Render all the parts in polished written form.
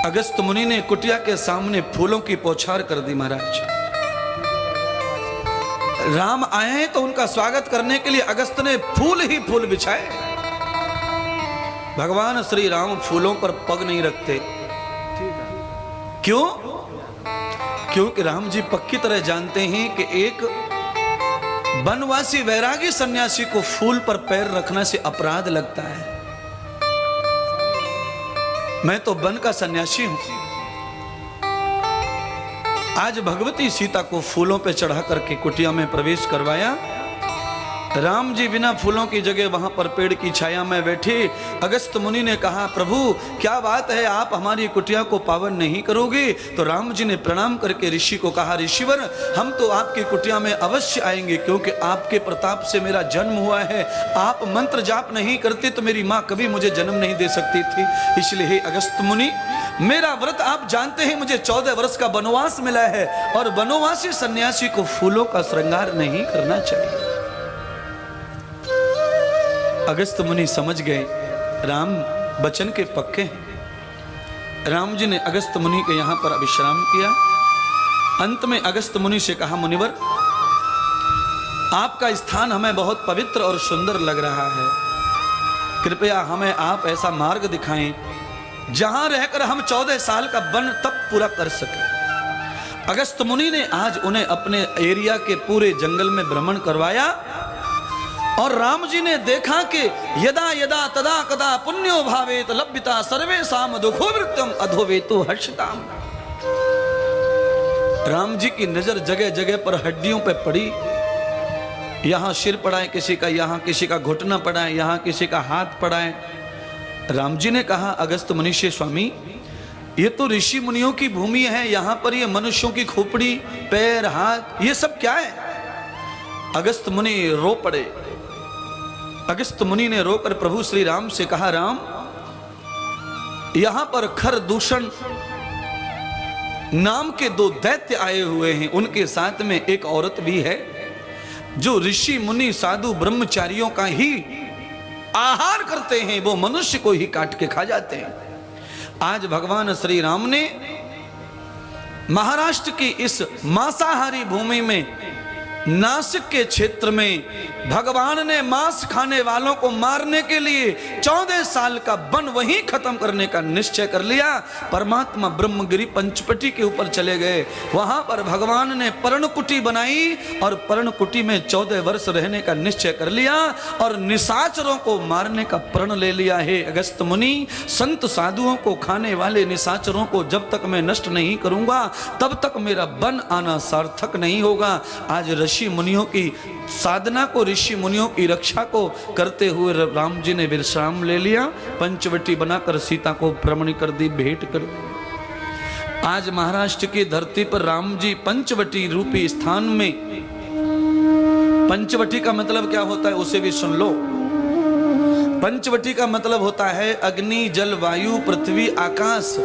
अगस्त मुनि ने कुटिया के सामने फूलों की बौछार कर दी। महाराज राम आए तो उनका स्वागत करने के लिए अगस्त ने फूल ही फूल बिछाए। भगवान श्री राम फूलों पर पग नहीं रखते। क्यों? क्योंकि राम जी पक्की तरह जानते हैं कि एक वनवासी वैरागी सन्यासी को फूल पर पैर रखना से अपराध लगता है। मैं तो वन का सन्यासी हूं। आज भगवती सीता को फूलों पे चढ़ा करके कुटिया में प्रवेश करवाया। राम जी बिना फूलों की जगह वहां पर पेड़ की छाया में बैठे। अगस्त मुनि ने कहा, प्रभु क्या बात है, आप हमारी कुटिया को पावन नहीं करोगे? तो राम जी ने प्रणाम करके ऋषि को कहा, ऋषिवर हम तो आपकी कुटिया में अवश्य आएंगे, क्योंकि आपके प्रताप से मेरा जन्म हुआ है। आप मंत्र जाप नहीं करते तो मेरी माँ कभी मुझे जन्म नहीं दे सकती थी। इसलिए हे अगस्त मुनि, मेरा व्रत आप जानते हैं, मुझे 14 वर्ष का वनवास मिला है और वनवासी सन्यासी को फूलों का श्रृंगार नहीं करना चाहिए। अगस्त मुनि समझ गए राम वचन के पक्के हैं। राम जी ने अगस्त मुनि के यहां पर विश्राम किया। अंत में अगस्त मुनि से कहा, मुनिवर आपका स्थान हमें बहुत पवित्र और सुंदर लग रहा है, कृपया हमें आप ऐसा मार्ग दिखाएं जहां रहकर हम 14 साल का वन तप पूरा कर सके। अगस्त मुनि ने आज उन्हें अपने एरिया के पूरे जंगल में भ्रमण करवाया और राम जी ने देखा कि यदा यदा तदा कदा पुण्यो भावेत लभ्यता सर्वेषां दुखो वृत्तम अधोवेतो हर्षताम। राम जी की नजर जगह जगह पर हड्डियों पे पड़ी। यहां सिर पड़ा है किसी का, यहां किसी का घुटना पड़ा है, यहां किसी का हाथ पड़ा है। राम जी ने कहा, अगस्त मुनि से, स्वामी ये तो ऋषि मुनियों की भूमि है, यहां पर ये मनुष्यों की खोपड़ी, पैर, हाथ, ये सब क्या है? अगस्त मुनि रो पड़े। अगस्त मुनि ने रोकर प्रभु श्री राम से कहा, राम यहां पर खर दूषण नाम के 2 दैत्य आए हुए हैं, उनके साथ में एक औरत भी है जो ऋषि मुनि साधु ब्रह्मचारियों का ही आहार करते हैं, वो मनुष्य को ही काट के खा जाते हैं। आज भगवान श्री राम ने महाराष्ट्र की इस मांसाहारी भूमि में, नासिक के क्षेत्र में भगवान ने मांस खाने वालों को मारने के लिए 14 साल का वन वहीं खत्म करने का निश्चय कर लिया। परमात्मा ब्रह्मगिरी पंचवटी के ऊपर चले गए। वहां पर भगवान ने पर्णकुटी बनाई और पर्णकुटी में 14 वर्ष रहने का निश्चय कर लिया और निशाचरों को मारने का प्रण ले लिया है। अगस्त मुनि, संत साधुओं को खाने वाले निशाचरों को जब तक मैं नष्ट नहीं करूंगा तब तक मेरा वन आना सार्थक नहीं होगा। आज ऋषि मुनियों की साधना को, ऋषि मुनियों की रक्षा को करते हुए राम जी ने विश्राम ले लिया। पंचवटी बनाकर सीता को भ्रमण कर दी, भेंट कर दी। आज महाराष्ट्र की धरती पर राम जी पंचवटी रूपी स्थान में, पंचवटी का मतलब क्या होता है उसे भी सुन लो। पंचवटी का मतलब होता है अग्नि, जल, वायु, पृथ्वी, आकाश।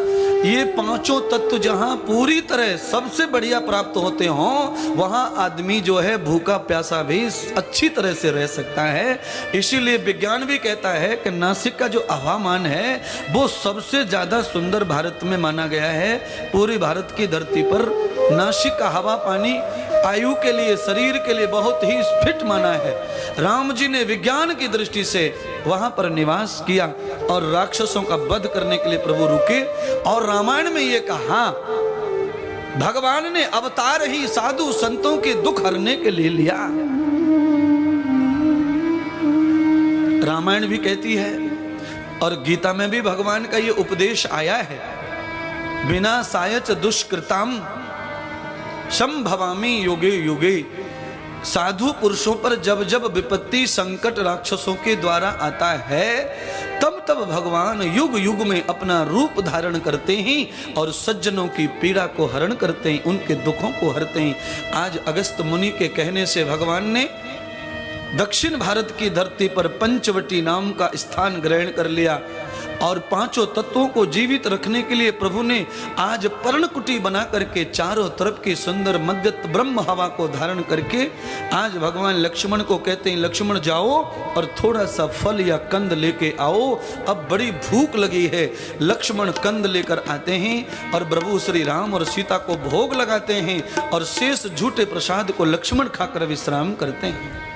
ये 5 तत्व जहां पूरी तरह सबसे बढ़िया प्राप्त होते हों, वहां आदमी जो है भूखा प्यासा भी अच्छी तरह से रह सकता है। इसीलिए विज्ञान भी कहता है कि नासिक का जो हवामान है वो सबसे ज्यादा सुंदर भारत में माना गया है। पूरी भारत की धरती पर नासिक का हवा पानी आयु के लिए, शरीर के लिए बहुत ही फिट माना है। राम जी ने विज्ञान की दृष्टि से वहां पर निवास किया और राक्षसों का वध करने के लिए प्रभु रुके। और रामायण में ये कहा, भगवान ने अवतार ही साधु संतों के दुख हरने के लिए लिया। रामायण भी कहती है और गीता में भी भगवान का ये उपदेश आया है, बिना सायच दुष्कृताम संभवामी युगे युगे। साधु पुरुषों पर जब जब विपत्ति, संकट राक्षसों के द्वारा आता है तब तब भगवान युग युग में अपना रूप धारण करते हैं और सज्जनों की पीड़ा को हरण करते हैं, उनके दुखों को हरते हैं। आज अगस्त मुनि के कहने से भगवान ने दक्षिण भारत की धरती पर पंचवटी नाम का स्थान ग्रहण कर लिया। और पांचों तत्वों को जीवित रखने के लिए प्रभु ने आज पर्णकुटी बना करके चारों तरफ की सुंदर मद्यत ब्रह्म हवा को धारण करके आज भगवान लक्ष्मण को कहते हैं, लक्ष्मण जाओ और थोड़ा सा फल या कंद लेके आओ, अब बड़ी भूख लगी है। लक्ष्मण कंद लेकर आते हैं और प्रभु श्री राम और सीता को भोग लगाते हैं और शेष झूठे प्रसाद को लक्ष्मण खाकर विश्राम करते हैं।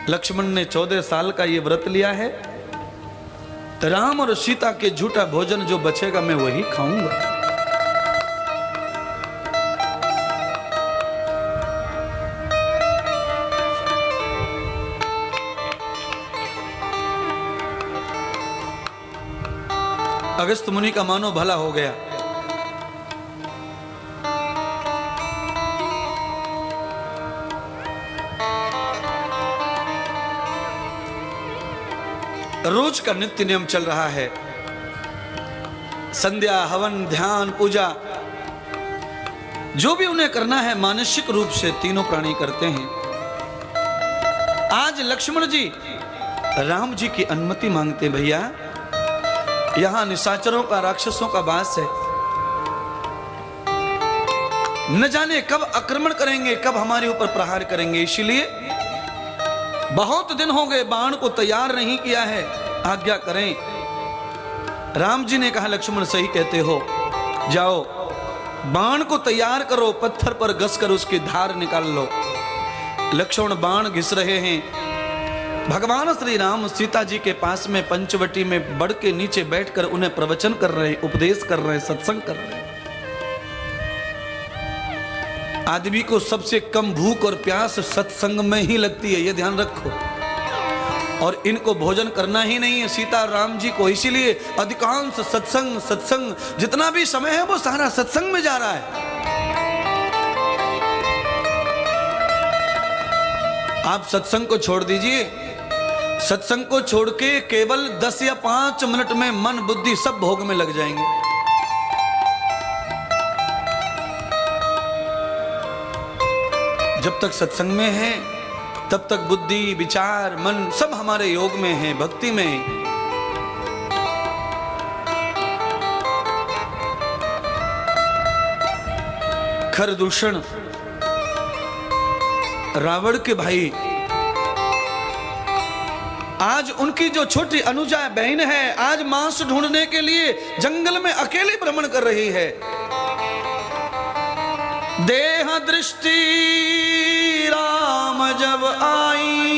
लक्ष्मण ने 14 साल का ये व्रत लिया है, राम और सीता के झूठा भोजन जो बचेगा मैं वही खाऊंगा। अगस्त मुनि का मानो भला हो गया। रोज का नित्य नियम चल रहा है, संध्या हवन ध्यान पूजा जो भी उन्हें करना है मानसिक रूप से तीनों प्राणी करते हैं। आज लक्ष्मण जी राम जी की अनुमति मांगते, भैया यहां निशाचरों का राक्षसों का वास है, न जाने कब आक्रमण करेंगे, कब हमारे ऊपर प्रहार करेंगे, इसीलिए बहुत दिन हो गए बाण को तैयार नहीं किया है, आज्ञा करें। राम जी ने कहा, लक्ष्मण सही कहते हो, जाओ बाण को तैयार करो, पत्थर पर घस कर उसकी धार निकाल लो। लक्ष्मण बाण घिस रहे हैं। भगवान श्री राम सीता जी के पास में पंचवटी में बड़ के नीचे बैठकर उन्हें प्रवचन कर रहे हैं, उपदेश कर रहे हैं, सत्संग कर रहे हैं। आदमी को सबसे कम भूख और प्यास सत्संग में ही लगती है, ये ध्यान रखो। और इनको भोजन करना ही नहीं है सीता राम जी को, इसीलिए अधिकांश सत्संग जितना भी समय है वो सारा सत्संग में जा रहा है। आप सत्संग को छोड़ दीजिए, सत्संग को छोड़ के केवल 10 या 5 मिनट में मन बुद्धि सब भोग में लग जाएंगे। जब तक सत्संग में है तब तक बुद्धि विचार मन सब हमारे योग में है, भक्ति में है। खरदूषण रावण के भाई, आज उनकी जो छोटी अनुजा बहन है आज मांस ढूंढने के लिए जंगल में अकेली भ्रमण कर रही है। देह दृष्टि राम जब आई,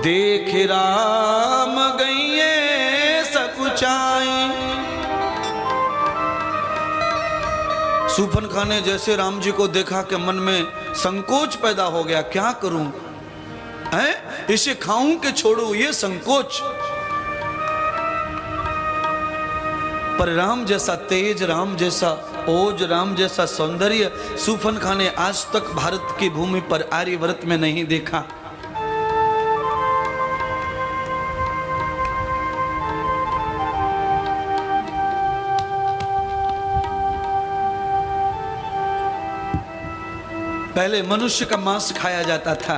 देख राम गइये सकुचाई। सूफन खां ने जैसे राम जी को देखा कि मन में संकोच पैदा हो गया, क्या करूं, है इसे खाऊं कि छोड़ूं, ये संकोच। पर राम जैसा तेज, राम जैसा ओज, राम जैसा सौंदर्य सूफन खां ने आज तक भारत की भूमि पर आर्यव्रत में नहीं देखा। पहले मनुष्य का मांस खाया जाता था,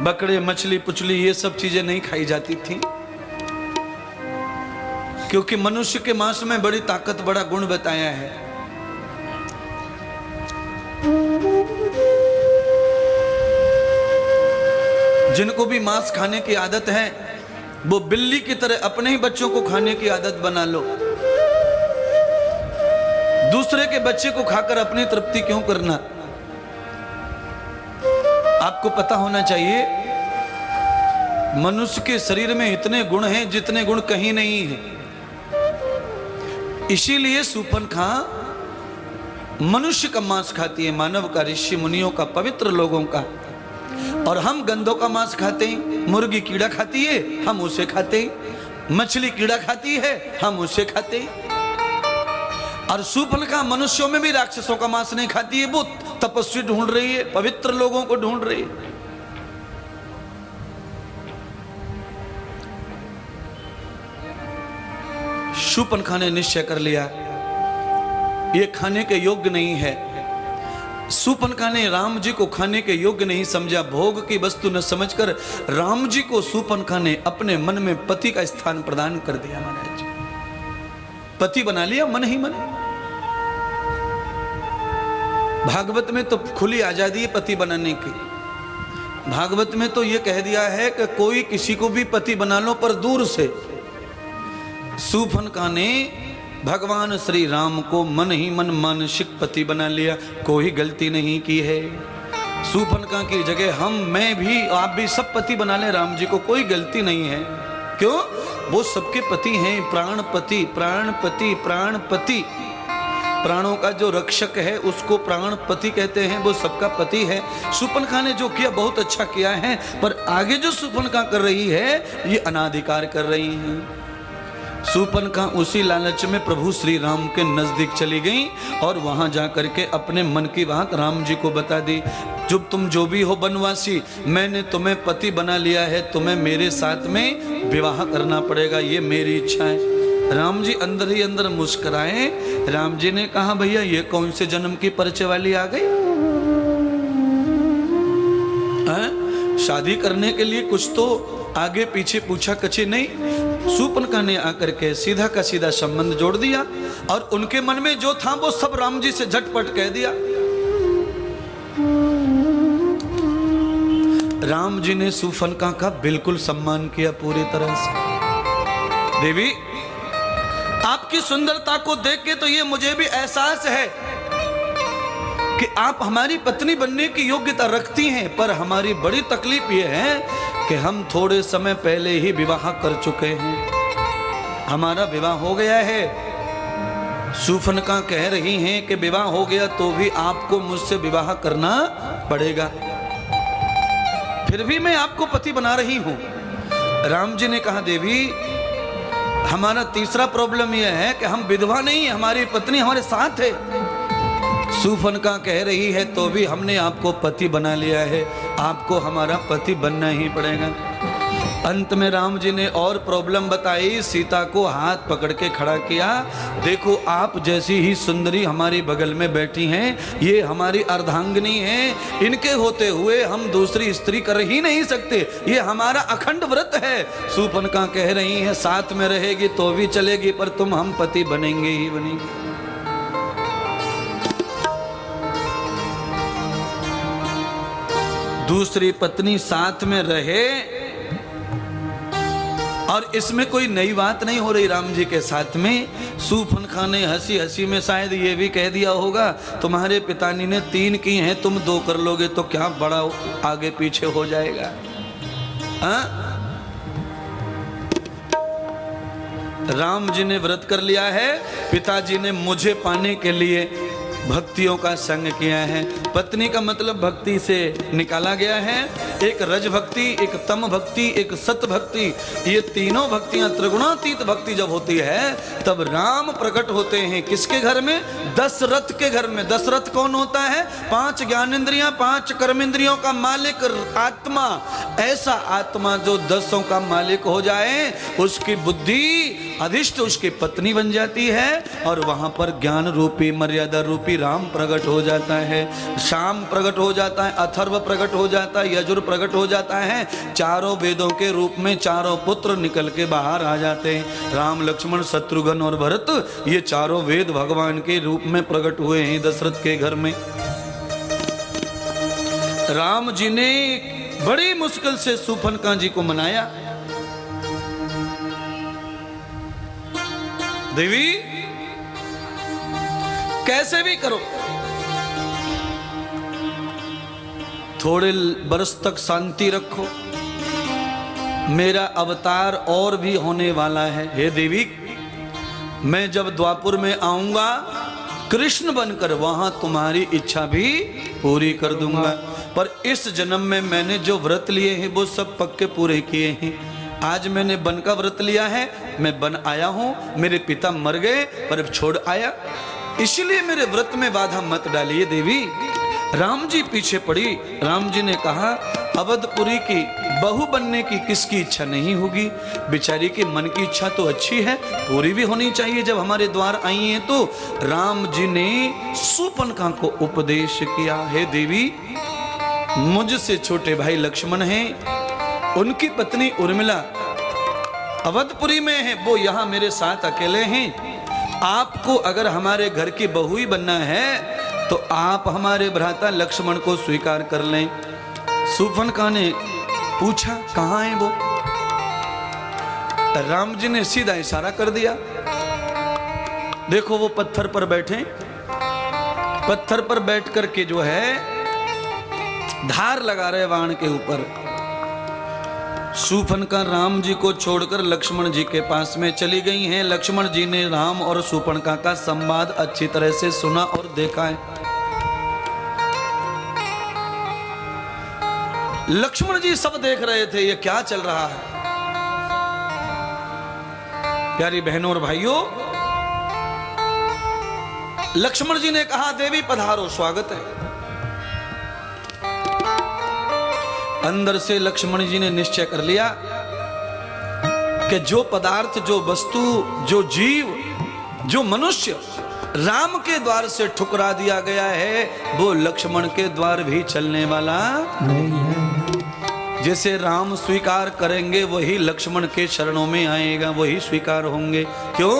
बकरे मछली पुछली ये सब चीजें नहीं खाई जाती थी, क्योंकि मनुष्य के मांस में बड़ी ताकत बड़ा गुण बताया है। जिनको भी मांस खाने की आदत है वो बिल्ली की तरह अपने ही बच्चों को खाने की आदत बना लो। दूसरे के बच्चे को खाकर अपनी तृप्ति क्यों करना। आपको पता होना चाहिए मनुष्य के शरीर में इतने गुण हैं जितने गुण कहीं नहीं है। इसीलिए सूफन खां मनुष्य का मांस खाती है, मानव का, ऋषि मुनियों का, पवित्र लोगों का। और हम गंधों का मांस खाते हैं। मुर्गी कीड़ा खाती है, हम उसे खाते हैं। मछली कीड़ा खाती है, हम उसे खाते हैं। और सूफन खां मनुष्यों में भी राक्षसों का मांस नहीं खाती है, वो तपस्वी ढूंढ रही है, पवित्र लोगों को ढूंढ रही है। शूर्पणखा ने निश्चय कर लिया ये खाने के योग्य नहीं है। शूर्पणखा ने राम जी को खाने के योग्य नहीं समझा, भोग की वस्तु न समझकर राम जी को शूर्पणखा ने अपने मन में पति का स्थान प्रदान कर दिया। महाराज पति बना लिया मन ही मन। भागवत में तो खुली आजादी है पति बनाने की। भागवत में तो यह कह दिया है कि कोई किसी को भी पति बना लो पर दूर से। शूर्पणखा ने भगवान श्री राम को मन ही मन मानसिक पति बना लिया, कोई गलती नहीं की है। शूर्पणखा की जगह हम, मैं भी, आप भी सब पति बना ले राम जी को, कोई गलती नहीं है। क्यों? वो सबके पति हैं, प्राणपति, प्राणपति, प्राणपति। प्राणों का जो रक्षक है उसको प्राणपति कहते हैं, वो सबका पति है। शूर्पणखा ने जो किया बहुत अच्छा किया है, पर आगे जो शूर्पणखा कर रही है ये अनाधिकार कर रही है। शूर्पणखा उसी लालच में प्रभु श्री राम के नजदीक चली गई और वहां जाकर के अपने मन की बात राम जी को बता दी। तुम जो भी हो बनवासी, मैंने तुम्हें पति बना लिया है, तुम्हें मेरे साथ में विवाह करना पड़ेगा, ये मेरी इच्छा है। राम जी अंदर ही अंदर मुस्कुराए। राम जी ने कहा भैया ये कौन से जन्म की परिचय वाली आ गई? शादी करने के लिए कुछ तो आगे पीछे पूछा कछी नहीं। शूर्पणखा ने आकर के सीधा का सीधा संबंध जोड़ दिया और उनके मन में जो था वो सब राम जी से झटपट कह दिया। राम जी ने शूर्पणखा का बिल्कुल सम्मान किया पूरी तरह से। देवी आपकी सुंदरता को देख के तो ये मुझे भी एहसास है कि आप हमारी पत्नी बनने की योग्यता रखती हैं, पर हमारी बड़ी तकलीफ ये है कि हम थोड़े समय पहले ही विवाह कर चुके हैं, हमारा विवाह हो गया है। शूर्पणखा कह रही हैं कि विवाह हो गया तो भी आपको मुझसे विवाह करना पड़ेगा, फिर भी मैं आपको पति बना रही हूं। राम जी ने कहा देवी हमारा तीसरा प्रॉब्लम यह है कि हम विधवा नहीं, हमारी पत्नी हमारे साथ है। शूर्पणखा कह रही है तो भी हमने आपको पति बना लिया है, आपको हमारा पति बनना ही पड़ेगा। अंत में राम जी ने और प्रॉब्लम बताई, सीता को हाथ पकड़ के खड़ा किया। देखो आप जैसी ही सुंदरी हमारी बगल में बैठी हैं, ये हमारी अर्धांगिनी हैं, इनके होते हुए हम दूसरी स्त्री कर ही नहीं सकते, ये हमारा अखंड व्रत है। शूर्पणखा कह रही है साथ में रहेगी तो भी चलेगी, पर तुम हम पति बनेंगे ही बनेंगे। दूसरी पत्नी साथ में रहे और इसमें कोई नई बात नहीं हो रही राम जी के साथ में। शूर्पणखा ने हंसी हंसी में शायद ये भी कह दिया होगा तुम्हारे पिताजी ने 3 की हैं, तुम 2 कर लोगे तो क्या बड़ा आगे पीछे हो जाएगा। राम जी ने व्रत कर लिया है, पिताजी ने मुझे पाने के लिए भक्तियों का संग किया है। पत्नी का मतलब भक्ति से निकाला गया है, एक रज भक्ति, एक तम भक्ति, एक सत भक्ति। ये तीनों भक्तियां त्रिगुणातीत भक्ति जब होती है तब राम प्रकट होते हैं किसके घर में? दशरथ के घर में। दशरथ कौन होता है? 5 ज्ञानेंद्रियां 5 कर्मेंद्रियों का मालिक आत्मा। ऐसा आत्मा जो 10 का मालिक हो जाए उसकी बुद्धि अधिष्ठ उसकी पत्नी बन जाती है और वहां पर ज्ञान रूपी मर्यादा रूपी राम प्रकट हो जाता है, शाम प्रकट हो जाता है, अथर्व प्रकट हो जाता है, यजुर प्रकट हो जाता है। चारों वेदों के रूप में चारों पुत्र निकल के बाहर आ जाते हैं। राम लक्ष्मण शत्रुघ्न और भरत ये चारों वेद भगवान के रूप में प्रकट हुए हैं दशरथ के घर में। राम जी ने बड़ी मुश्किल से शूर्पणखा जी को मनाया। देवी कैसे भी करो, थोड़े बरस तक शांति रखो, मेरा अवतार और भी होने वाला है। हे देवी मैं जब द्वापुर में आऊंगा कृष्ण बनकर वहां तुम्हारी इच्छा भी पूरी कर दूंगा, पर इस जन्म में मैंने जो व्रत लिए हैं वो सब पक्के पूरे किए हैं। आज मैंने वन का व्रत लिया है, मैं वन आया हूं, मेरे पिता मर गए पर छोड़ आया, इसलिए मेरे व्रत में बाधा मत डालिए देवी। राम जी पीछे पड़ी। राम जी ने कहा अवधपुरी की बहू बनने की किसकी इच्छा नहीं होगी? बेचारी के मन की इच्छा तो अच्छी है, पूरी भी होनी चाहिए। जब हमारे द्वार आई हैं तो राम जी ने शूर्पणखा को उपदेश किया, हे देवी, मुझसे छोटे भाई लक्ष्मण हैं, उनकी पत्नी उर्मिला अवधपुरी में है, वो यहाँ मेरे साथ अकेले हैं। आपको अगर हमारे घर की बहू ही बनना है तो आप हमारे भ्राता लक्ष्मण को स्वीकार कर लें। शूर्पणखा ने पूछा, कहाँ है वो? राम जी ने सीधा इशारा कर दिया, देखो वो पत्थर पर बैठे, पत्थर पर बैठ करके जो है धार लगा रहे बाण के ऊपर। शूर्पणखा राम जी को छोड़कर लक्ष्मण जी के पास में चली गई हैं। लक्ष्मण जी ने राम और शूर्पणखा का संवाद अच्छी तरह से सुना और देखा है। लक्ष्मण जी सब देख रहे थे, ये क्या चल रहा है। प्यारी बहनों और भाइयों, लक्ष्मण जी ने कहा, देवी पधारो, स्वागत है। अंदर से लक्ष्मण जी ने निश्चय कर लिया कि जो पदार्थ, जो वस्तु, जो जीव, जो मनुष्य राम के द्वार से ठुकरा दिया गया है, वो लक्ष्मण के द्वार भी चलने वाला नहीं है। जैसे राम स्वीकार करेंगे वही लक्ष्मण के चरणों में आएगा, वही स्वीकार होंगे। क्यों?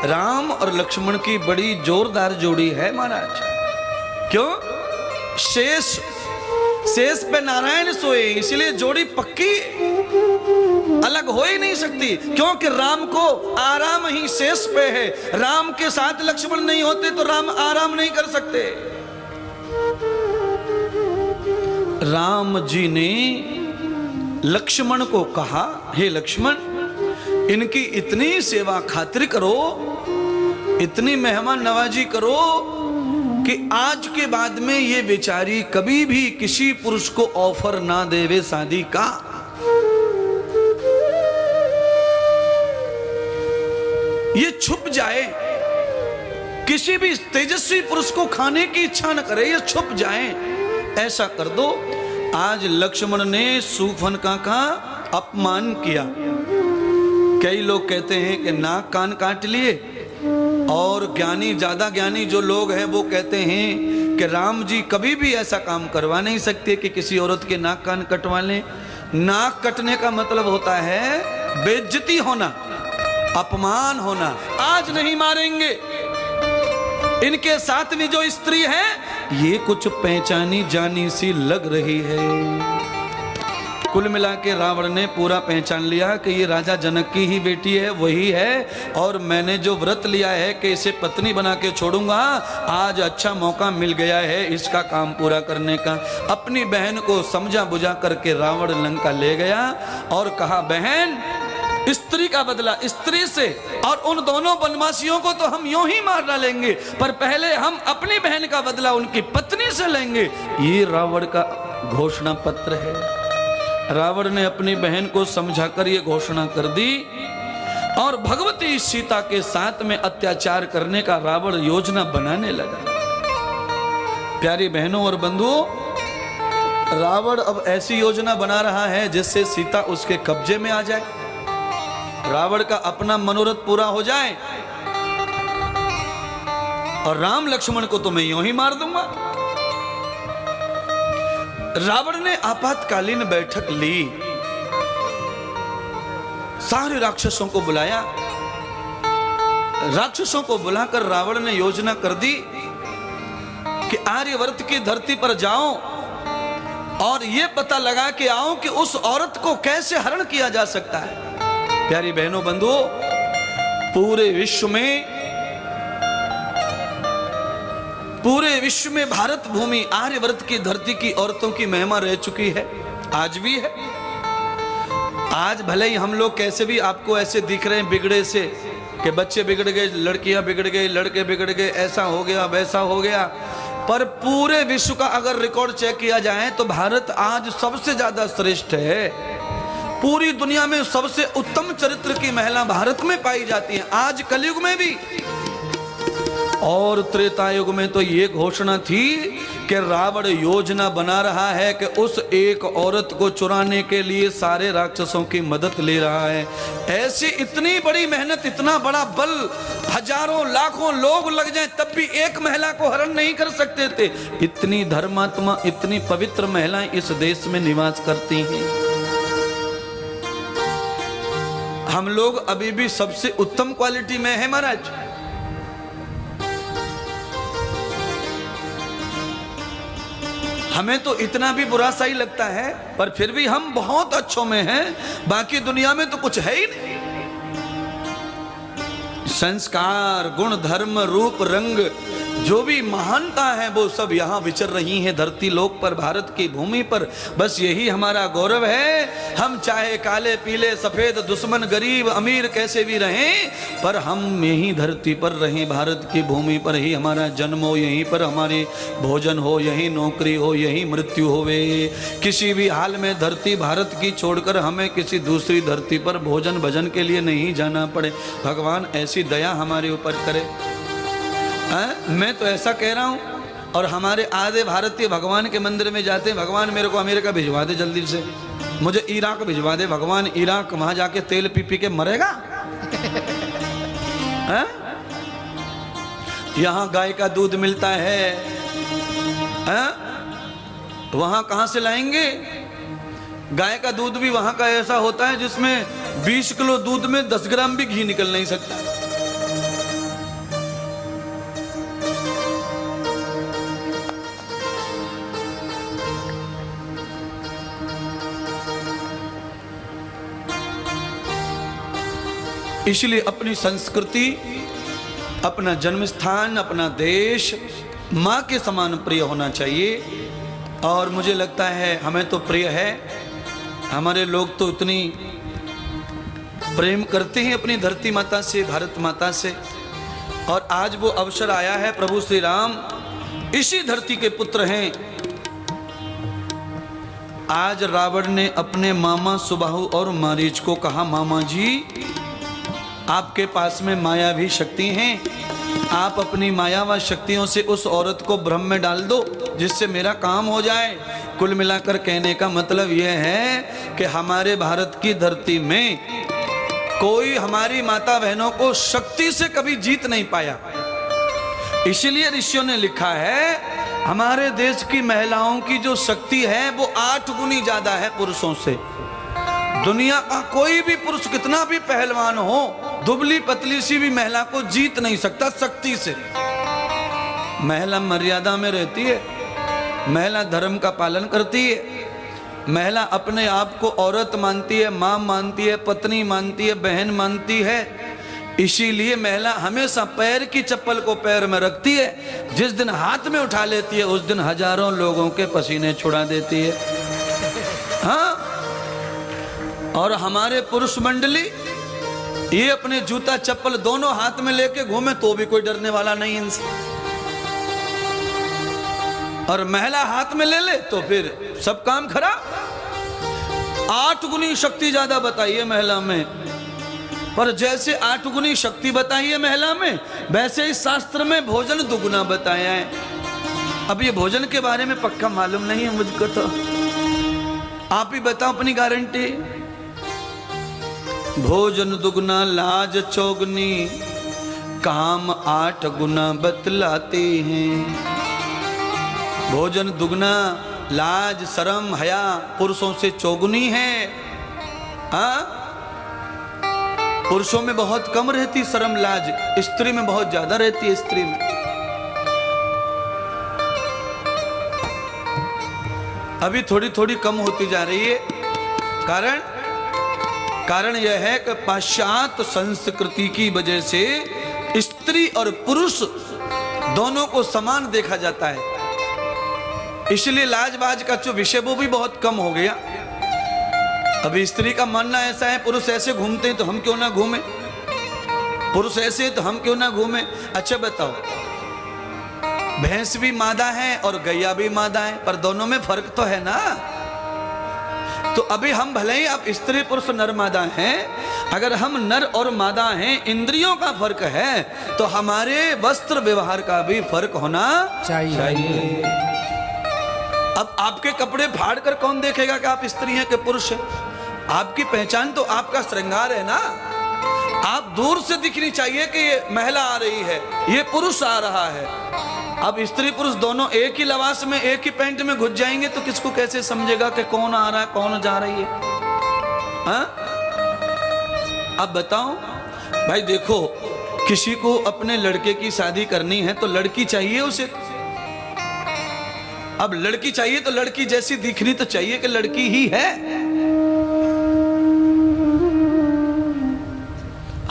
राम और लक्ष्मण की बड़ी जोरदार जोड़ी है महाराज। क्यों? शेष पे नारायण सोए, इसलिए जोड़ी पक्की, अलग हो ही नहीं सकती। क्योंकि राम को आराम ही शेष पे है। राम के साथ लक्ष्मण नहीं होते तो राम आराम नहीं कर सकते। राम जी ने लक्ष्मण को कहा, हे लक्ष्मण, इनकी इतनी सेवा खातिर करो, इतनी मेहमान नवाजी करो कि आज के बाद में ये बेचारी कभी भी किसी पुरुष को ऑफर ना देवे शादी का। ये छुप जाए, किसी भी तेजस्वी पुरुष को खाने की इच्छा न करे, ये छुप जाए, ऐसा कर दो। आज लक्ष्मण ने शूर्पणखा का अपमान किया। कई लोग कहते हैं कि नाक कान काट लिए, और ज्ञानी, ज्यादा ज्ञानी जो लोग हैं वो कहते हैं कि राम जी कभी भी ऐसा काम करवा नहीं सकते कि किसी औरत के नाक कान कटवा लें। नाक कटने का मतलब होता है बेइज्जती होना, अपमान होना। आज नहीं मारेंगे। इनके साथ में जो स्त्री है ये कुछ पहचानी जानी सी लग रही है। कुल मिला के रावण ने पूरा पहचान लिया कि ये राजा जनक की ही बेटी है, वही है। और मैंने जो व्रत लिया है कि इसे पत्नी बना के छोड़ूंगा, आज अच्छा मौका मिल गया है इसका काम पूरा करने का। अपनी बहन को समझा बुझा करके रावण लंका ले गया और कहा, बहन, स्त्री का बदला स्त्री से, और उन दोनों वनवासियों को तो हम यूं ही मार डालेंगे, पर पहले हम अपनी बहन का बदला उनकी पत्नी से लेंगे। ये रावण का घोषणा पत्र है। रावण ने अपनी बहन को समझाकर ये घोषणा कर दी और भगवती सीता के साथ में अत्याचार करने का रावण योजना बनाने लगा। प्यारी बहनों और बंधुओं, रावण अब ऐसी योजना बना रहा है जिससे सीता उसके कब्जे में आ जाए, रावण का अपना मनोरथ पूरा हो जाए, और राम लक्ष्मण को तो मैं यूं ही मार दूंगा। रावण ने आपातकालीन बैठक ली, सारे राक्षसों को बुलाया। राक्षसों को बुलाकर रावण ने योजना कर दी कि आर्यवर्त की धरती पर जाओ और यह पता लगा के आओ कि उस औरत को कैसे हरण किया जा सकता है। प्यारी बहनों, बंधुओं, पूरे विश्व में भारत भूमि आर्यवर्त की धरती की औरतों की महिमा रह चुकी है, आज भी है। आज भले ही हम लोग कैसे भी आपको ऐसे दिख रहे हैं बिगड़े से, कि बच्चे बिगड़ गए, लड़कियां बिगड़ गई, लड़के बिगड़ गए, ऐसा हो गया वैसा हो गया, पर पूरे विश्व का अगर रिकॉर्ड चेक किया जाए तो भारत आज सबसे ज्यादा श्रेष्ठ है। पूरी दुनिया में सबसे उत्तम चरित्र की महिला भारत में पाई जाती है, आज कलयुग में भी। और त्रेता युग में तो ये घोषणा थी कि रावण योजना बना रहा है कि उस एक औरत को चुराने के लिए सारे राक्षसों की मदद ले रहा है। ऐसी इतनी बड़ी मेहनत, इतना बड़ा बल, हजारों लाखों लोग लग जाएं तब भी एक महिला को हरण नहीं कर सकते थे। इतनी धर्मात्मा, इतनी पवित्र महिलाएं इस देश में निवास करती हैं। हम लोग अभी भी सबसे उत्तम क्वालिटी में है महाराज। हमें तो इतना भी बुरा सा ही लगता है, पर फिर भी हम बहुत अच्छों में हैं। बाकी दुनिया में तो कुछ है ही नहीं। संस्कार, गुण, धर्म, रूप, रंग, जो भी महानता है वो सब यहाँ विचर रही है धरती लोक पर, भारत की भूमि पर। बस यही हमारा गौरव है। हम चाहे काले पीले सफेद, दुश्मन गरीब अमीर कैसे भी रहें, पर हम यही धरती पर रहें, भारत की भूमि पर ही हमारा जन्म हो, यहीं पर हमारे भोजन हो, यही नौकरी हो, यही मृत्यु होवे। किसी भी हाल में धरती भारत की छोड़कर हमें किसी दूसरी धरती पर भोजन भजन के लिए नहीं जाना पड़े। भगवान ऐसी दया हमारे ऊपर करे। मैं तो ऐसा कह रहा हूं, और हमारे आधे भारतीय भगवान के मंदिर में जाते हैं, भगवान मेरे को अमेरिका भिजवा दे जल्दी से, मुझे इराक भिजवा दे भगवान, इराक, वहां जाके तेल पी पी के मरेगा। यहां गाय का दूध मिलता है, वहां कहां से लाएंगे? गाय का दूध भी वहां का ऐसा होता है जिसमें 20 किलो दूध में 10 ग्राम भी घी निकल नहीं सकता। इसलिए अपनी संस्कृति, अपना जन्म स्थान, अपना देश माँ के समान प्रिय होना चाहिए। और मुझे लगता है हमें तो प्रिय है। हमारे लोग तो इतनी प्रेम करते हैं अपनी धरती माता से, भारत माता से। और आज वो अवसर आया है, प्रभु श्री राम इसी धरती के पुत्र हैं। आज रावण ने अपने मामा सुबाहु और मारीच को कहा, मामा जी आपके पास में मायावी शक्ति हैं, आप अपनी माया व शक्तियों से उस औरत को भ्रम में डाल दो जिससे मेरा काम हो जाए। कुल मिलाकर कहने का मतलब यह है कि हमारे भारत की धरती में कोई हमारी माता बहनों को शक्ति से कभी जीत नहीं पाया। इसलिए ऋषियों ने लिखा है हमारे देश की महिलाओं की जो शक्ति है वो 8 गुनी ज्यादा है पुरुषों से। दुनिया का कोई भी पुरुष कितना भी पहलवान हो, दुबली पतली सी भी महिला को जीत नहीं सकता शक्ति से। महिला मर्यादा में रहती है, महिला धर्म का पालन करती है, महिला अपने आप को औरत मानती है, माँ मानती है, पत्नी मानती है, बहन मानती है। इसीलिए महिला हमेशा पैर की चप्पल को पैर में रखती है। जिस दिन हाथ में उठा लेती है उस दिन हजारों लोगों के पसीने छुड़ा देती है। हाँ, और हमारे पुरुष मंडली ये अपने जूता चप्पल दोनों हाथ में लेके घूमे तो भी कोई डरने वाला नहीं इनसे, और महिला हाथ में ले ले तो फिर सब काम खराब। 8 गुनी शक्ति ज्यादा बताई है महिला में, पर जैसे 8 गुनी शक्ति बताई है महिला में, वैसे ही शास्त्र में भोजन दुगुना बताया है। अब ये भोजन के बारे में पक्का मालूम नहीं है मुझको, तो आप ही बताओ अपनी गारंटी। भोजन दुगुना लाज चौगनी, काम 8 गुना बतलाते हैं। भोजन दुगना, लाज शर्म हया पुरुषों से चौगुनी है। हाँ, पुरुषों में बहुत कम रहती शर्म लाज, स्त्री में बहुत ज्यादा रहती है। स्त्री में अभी थोड़ी थोड़ी कम होती जा रही है। कारण यह है कि पाश्चात्य संस्कृति की वजह से स्त्री और पुरुष दोनों को समान देखा जाता है। इसलिए लाजबाज का जो विषय वो भी बहुत कम हो गया। अभी स्त्री का मानना ऐसा है पुरुष ऐसे घूमते हैं तो हम क्यों ना घूमें, पुरुष ऐसे तो हम क्यों ना घूमें। अच्छा बताओ, भैंस भी मादा है और गैया भी मादा है, पर दोनों में फर्क तो है ना। तो अभी हम भले ही अब स्त्री पुरुष नर मादा हैं, अगर हम नर और मादा हैं, इंद्रियों का फर्क है, तो हमारे वस्त्र व्यवहार का भी फर्क होना चाहिए। अब आपके कपड़े फाड़ कर कौन देखेगा कि आप स्त्री हैं कि पुरुष हैं? आपकी पहचान तो आपका श्रृंगार है ना। आप दूर से दिखनी चाहिए कि ये महिला आ रही है, ये पुरुष आ रहा है। अब स्त्री पुरुष दोनों एक ही लिबास में, एक ही पैंट में घुस जाएंगे तो किसको कैसे समझेगा कि कौन आ रहा है, कौन जा रही है? हाँ? अब बताओ भाई, देखो किसी को अपने लड़के की शादी करनी है तो लड़की चाहिए उसे। अब लड़की चाहिए तो लड़की जैसी दिखनी तो चाहिए कि लड़की ही है।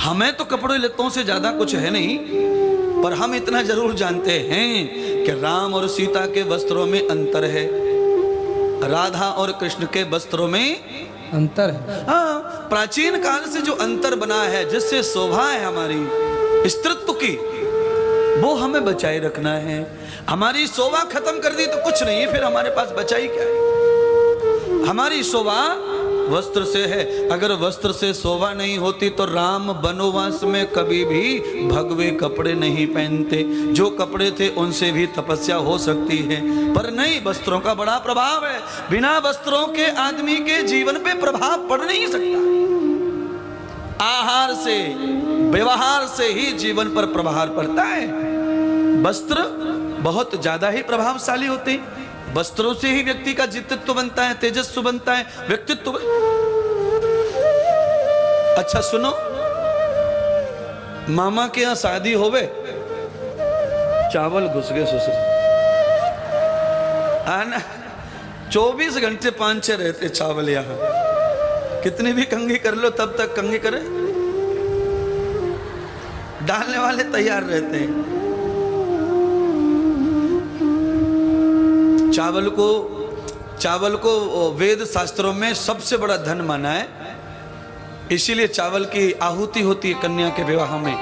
हमें तो कपड़े लत्तों से ज्यादा कुछ है नहीं, पर हम इतना जरूर जानते हैं कि राम और सीता के वस्त्रों में अंतर है, राधा और कृष्ण के वस्त्रों में अंतर है। हाँ, प्राचीन काल से जो अंतर बना है, जिससे शोभा है हमारी स्त्रीत्व की, वो हमें बचाए रखना है। हमारी शोभा खत्म कर दी तो कुछ नहीं, फिर हमारे पास बचा ही क्या है? हमारी शोभा वस्त्र से है। अगर वस्त्र से शोभा नहीं होती तो राम वनवास में कभी भी भगवे कपड़े नहीं पहनते। जो कपड़े थे उनसे भी तपस्या हो सकती है, पर नहीं, वस्त्रों का बड़ा प्रभाव है। बिना वस्त्रों के आदमी के जीवन पे प्रभाव पड़ नहीं सकता। आहार से, व्यवहार से ही जीवन पर प्रभाव पड़ता है। वस्त्र बहुत ज्यादा ही प्रभावशाली होते हैं। वस्त्रों से ही व्यक्ति का जितत्व बनता है, तेजस्व बनता है, व्यक्तित्व। अच्छा सुनो, मामा के यहाँ शादी होवे, चावल घुस गए ससुर, आना 24 घंटे 5-6 रहते चावल यहाँ। कितनी भी कंघी कर लो तब तक कंघी करे, डालने वाले तैयार रहते हैं। चावल को वेद शास्त्रों में सबसे बड़ा धन माना है, इसीलिए चावल की आहुति होती है कन्या के विवाह में,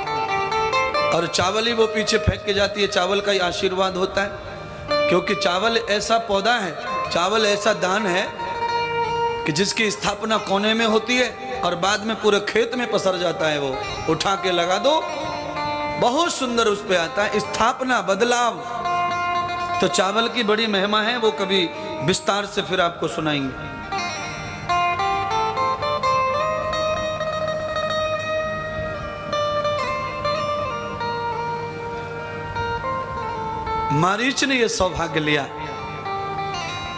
और चावल ही वो पीछे फेंक के जाती है। चावल का ही आशीर्वाद होता है, क्योंकि चावल ऐसा पौधा है, चावल ऐसा दान है कि जिसकी स्थापना कोने में होती है और बाद में पूरे खेत में पसर जाता है। वो उठा के लगा दो, बहुत सुंदर उस पे आता है स्थापना, बदलाव। तो चावल की बड़ी महिमा है, वो कभी विस्तार से फिर आपको सुनाएंगे। मारीच ने यह सौभाग्य लिया,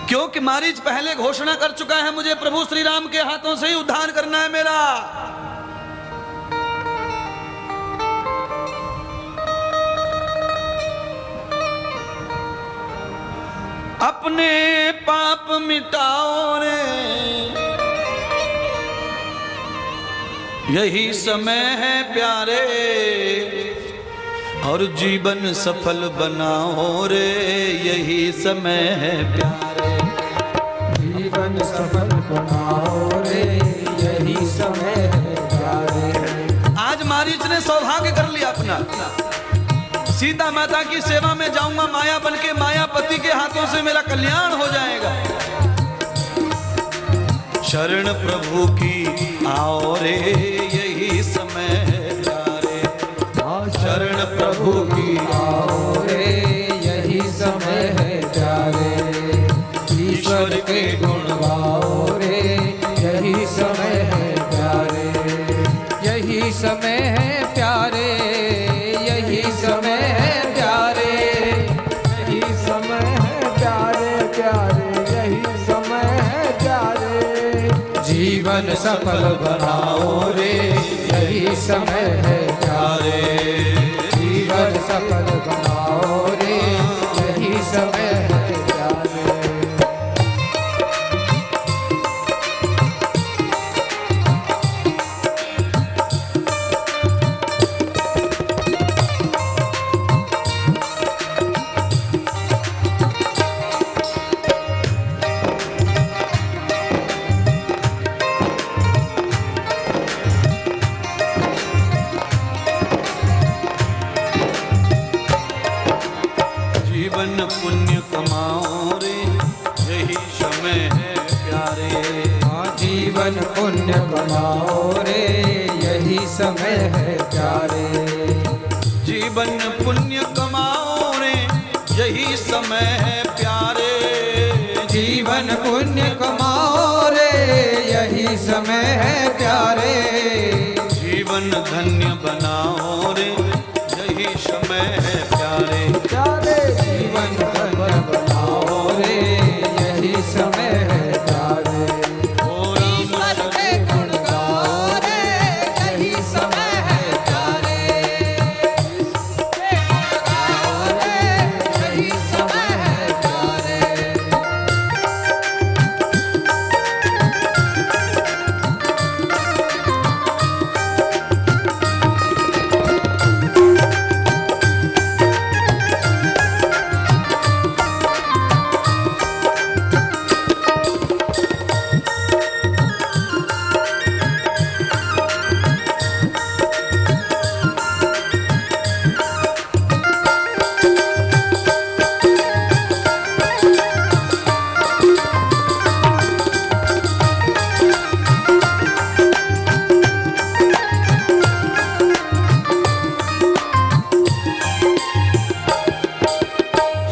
क्योंकि मारीच पहले घोषणा कर चुका है, मुझे प्रभु श्री राम के हाथों से ही उद्धार करना है मेरा। अपने पाप मिटाओ रे, यही समय है प्यारे, और जीवन सफल बनाओ रे, यही समय है प्यारे। जीवन सफल बनाओ रे, यही समय है प्यारे। आज मारीच ने सौभाग्य कर लिया अपना। सीता माता की सेवा में जाऊंगा माया बन के, मायापति के हाथों से मेरा कल्याण हो जाएगा। शरण प्रभु की आओ रे, यही समय है प्यारे। शरण प्रभु की आओ रे, यही समय है प्यारे। ईश्वर के गुण गाओ रे, यही समय है प्यारे। यही समय है प्यारे, यही समय है प्यारे। यही समय है प्यारे, प्यारे यही समय है प्यारे। जीवन सफल बनाओ रे, यही समय है प्यारे। जीवन सफल बनाओ रे, यही समय है प्यारे। पुण्य कमाओ रे, यही समय है प्यारे। समय है प्यारे। जीवन पुण्य कमाओ रे यही समय है प्यारे। जीवन पुण्य कमाओ रे यही समय है प्यारे। जीवन धन्य बनाओ रे यही समय है प्यारे। प्यारे जीवन धन्य बनाओ रे यही समय है प्यारे। ओ राम ईश्वर के गुण गाओ रे यही समय है प्यारे। के गुण गाओ रे यही समय है प्यारे।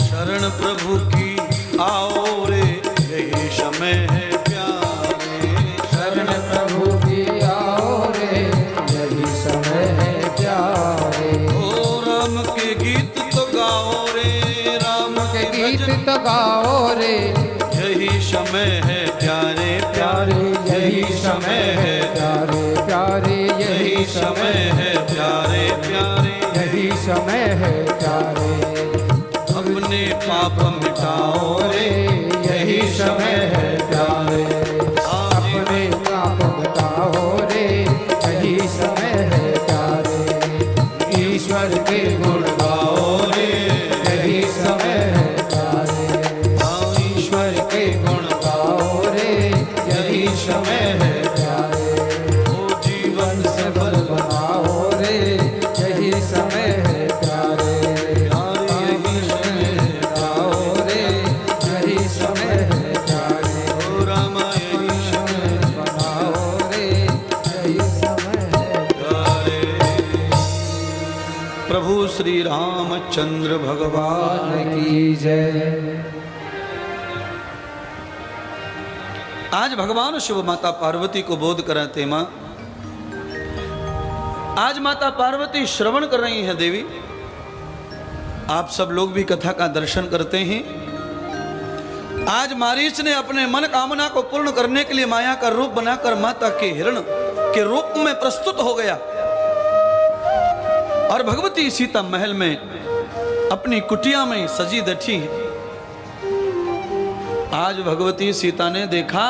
शरण प्रभु की आओ रे यही समय है प्यारे। शरण प्रभु की आओ रे यही समय है प्यारे। ओ राम के गीत तो गाओ रे राम के के गीत भजन तो गाओ रे यही समय है प्यारे प्यारे। यही समय है प्यारे प्यारे। यही समय है प्यारे प्यारे। यही समय है प्यारे। अपने पाप मिटाओ रे यही समय है प्यारे। अपने पाप बताओ रे यही समय है प्यारे। ईश्वर के गुण गाओ रे यही समय है प्यारे। हाँ, ईश्वर के गुण गाओ रे यही समय है प्यारे। ओ जीवन सफल बनाओ रे यही समय है प्यारे। प्यारे यही समय है गाओ रे यही समय है प्यारे। ओ रामा यही समय बनाओ रे यही समय है प्यारे। प्रभु श्री रामचंद्र भगवान भगवान की जय। आज भगवान शिव माता पार्वती को बोध कराते माँ। आज माता पार्वती श्रवण कर रही हैं देवी। आप सब लोग भी कथा का दर्शन करते हैं। आज मारीच ने अपने मन कामना को पूर्ण करने के लिए माया का रूप बनाकर माता के हिरण के रूप में प्रस्तुत हो गया और भगवती सीता महल में अपनी कुटिया में सजी बैठी है। आज भगवती सीता ने देखा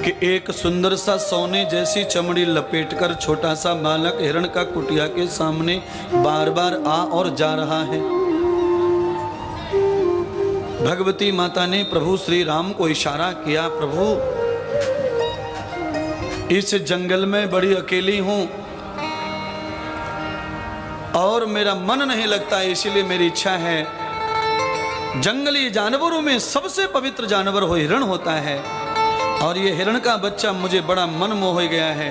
कि एक सुंदर सा सोने जैसी चमड़ी लपेटकर छोटा सा बालक हिरण का कुटिया के सामने बार बार आ और जा रहा है। भगवती माता ने प्रभु श्री राम को इशारा किया, प्रभु इस जंगल में बड़ी अकेली हूं और मेरा मन नहीं लगता, इसीलिए मेरी इच्छा है जंगली जानवरों में सबसे पवित्र जानवर हो हिरण होता है और ये हिरण का बच्चा मुझे बड़ा मन मोह हो गया है।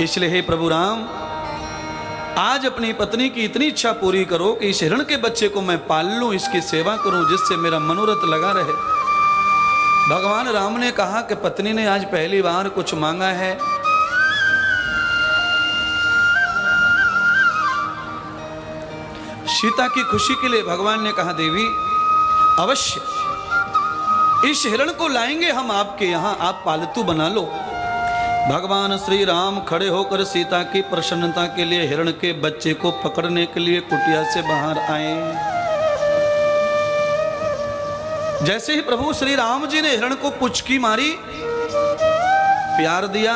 इसलिए हे प्रभु राम, आज अपनी पत्नी की इतनी इच्छा पूरी करो कि इस हिरण के बच्चे को मैं पाल लूं, इसकी सेवा करूं, जिससे मेरा मनोरथ लगा रहे। भगवान राम ने कहा कि पत्नी ने आज पहली बार कुछ मांगा है। सीता की खुशी के लिए भगवान ने कहा, देवी अवश्य इस हिरण को लाएंगे हम आपके यहां, आप पालतू बना लो। भगवान श्री राम खड़े होकर सीता की प्रसन्नता के लिए हिरण के बच्चे को पकड़ने के लिए कुटिया से बाहर आए। जैसे ही प्रभु श्री राम जी ने हिरण को पुचकी मारी, प्यार दिया,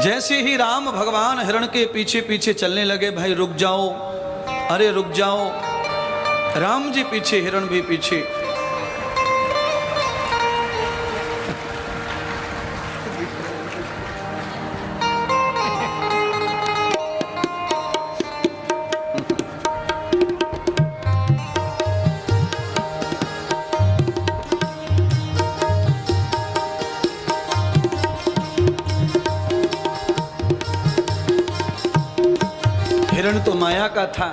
जैसे ही राम भगवान हिरण के पीछे पीछे चलने लगे, भाई रुक जाओ, अरे रुक जाओ। राम जी पीछे, हिरण भी पीछे। हिरण तो माया का था।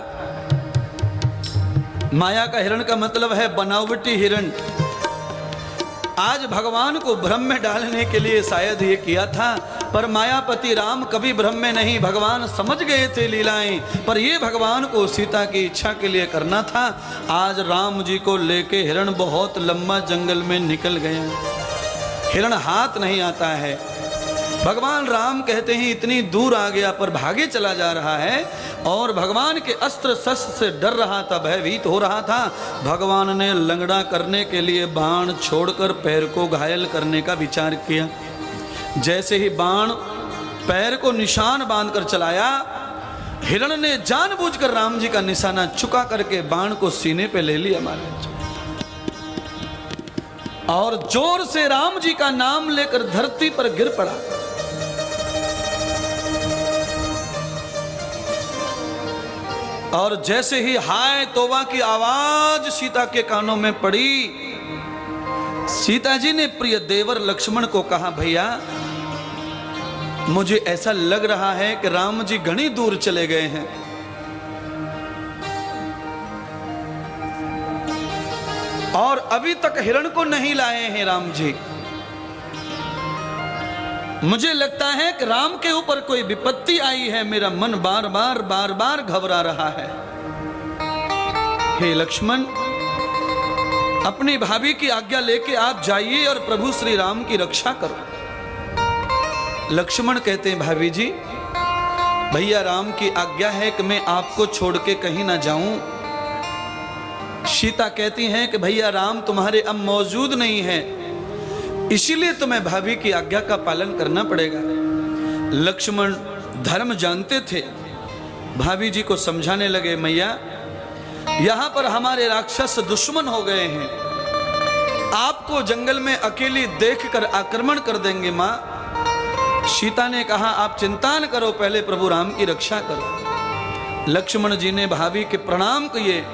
माया का हिरण का मतलब है बनावटी हिरण। आज भगवान को भ्रम में डालने के लिए शायद ये किया था, पर मायापति राम कभी भ्रम में नहीं, भगवान समझ गए थे लीलाएं, पर ये भगवान को सीता की इच्छा के लिए करना था। आज राम जी को लेके हिरण बहुत लंबा जंगल में निकल गए, हिरण हाथ नहीं आता है। भगवान राम कहते हैं इतनी दूर आ गया पर भागे चला जा रहा है, और भगवान के अस्त्र शस्त्र से डर रहा था, भयभीत हो रहा था। भगवान ने लंगड़ा करने के लिए बाण छोड़कर पैर को घायल करने का विचार किया। जैसे ही बाण पैर को निशान बांधकर चलाया, हिरण ने जानबूझकर राम जी का निशाना चुका करके बाण को सीने पे ले लिया महाराज, और जोर से राम जी का नाम लेकर धरती पर गिर पड़ा। और जैसे ही हाय तौबा की आवाज सीता के कानों में पड़ी, सीता जी ने प्रिय देवर लक्ष्मण को कहा, भैया मुझे ऐसा लग रहा है कि राम जी घनी दूर चले गए हैं। और अभी तक हिरण को नहीं लाए हैं राम जी। मुझे लगता है कि राम के ऊपर कोई विपत्ति आई है। मेरा मन बार बार घबरा रहा है। हे लक्ष्मण, अपनी भाभी की आज्ञा लेके आप जाइए और प्रभु श्री राम की रक्षा करो। लक्ष्मण कहते हैं, भाभी जी भैया राम की आज्ञा है कि मैं आपको छोड़ के कहीं ना जाऊं। सीता कहती हैं कि भैया राम तुम्हारे अब मौजूद नहीं है, इसीलिए तुम्हें भाभी की आज्ञा का पालन करना पड़ेगा। लक्ष्मण धर्म जानते थे, भाभी जी को समझाने लगे, मैया यहां पर हमारे राक्षस दुश्मन हो गए हैं, आपको जंगल में अकेली देखकर आक्रमण कर देंगे मां। सीता ने कहा, आप चिंता न करो, पहले प्रभु राम की रक्षा करो। लक्ष्मण जी ने भाभी के प्रणाम किए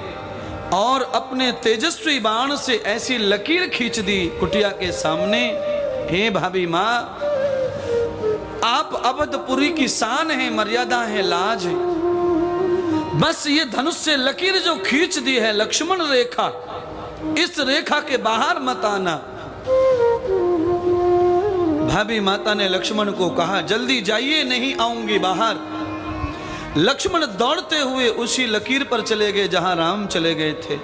और अपने तेजस्वी बाण से ऐसी लकीर खींच दी कुटिया के सामने, हे भाभी मां, आप अवधपुरी की शान है, मर्यादा है, लाज है, बस ये धनुष से लकीर जो खींच दी है लक्ष्मण रेखा, इस रेखा के बाहर मत आना। भाभी माता ने लक्ष्मण को कहा, जल्दी जाइए, नहीं आऊंगी बाहर। लक्ष्मण दौड़ते हुए उसी लकीर पर चले गए जहां राम चले गए थे।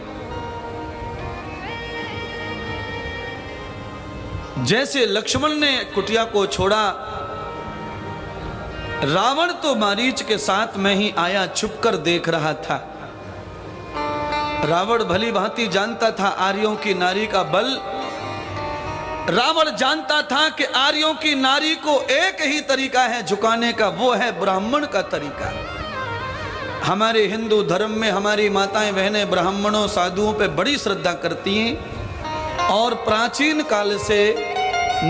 जैसे लक्ष्मण ने कुटिया को छोड़ा, रावण तो मारीच के साथ में ही आया, छुपकर देख रहा था। रावण भली भांति जानता था आर्यों की नारी का बल। रावण जानता था कि आर्यों की नारी को एक ही तरीका है झुकाने का, वो है ब्राह्मण का तरीका। हमारे हिंदू धर्म में हमारी माताएं बहनें ब्राह्मणों साधुओं पे बड़ी श्रद्धा करती हैं, और प्राचीन काल से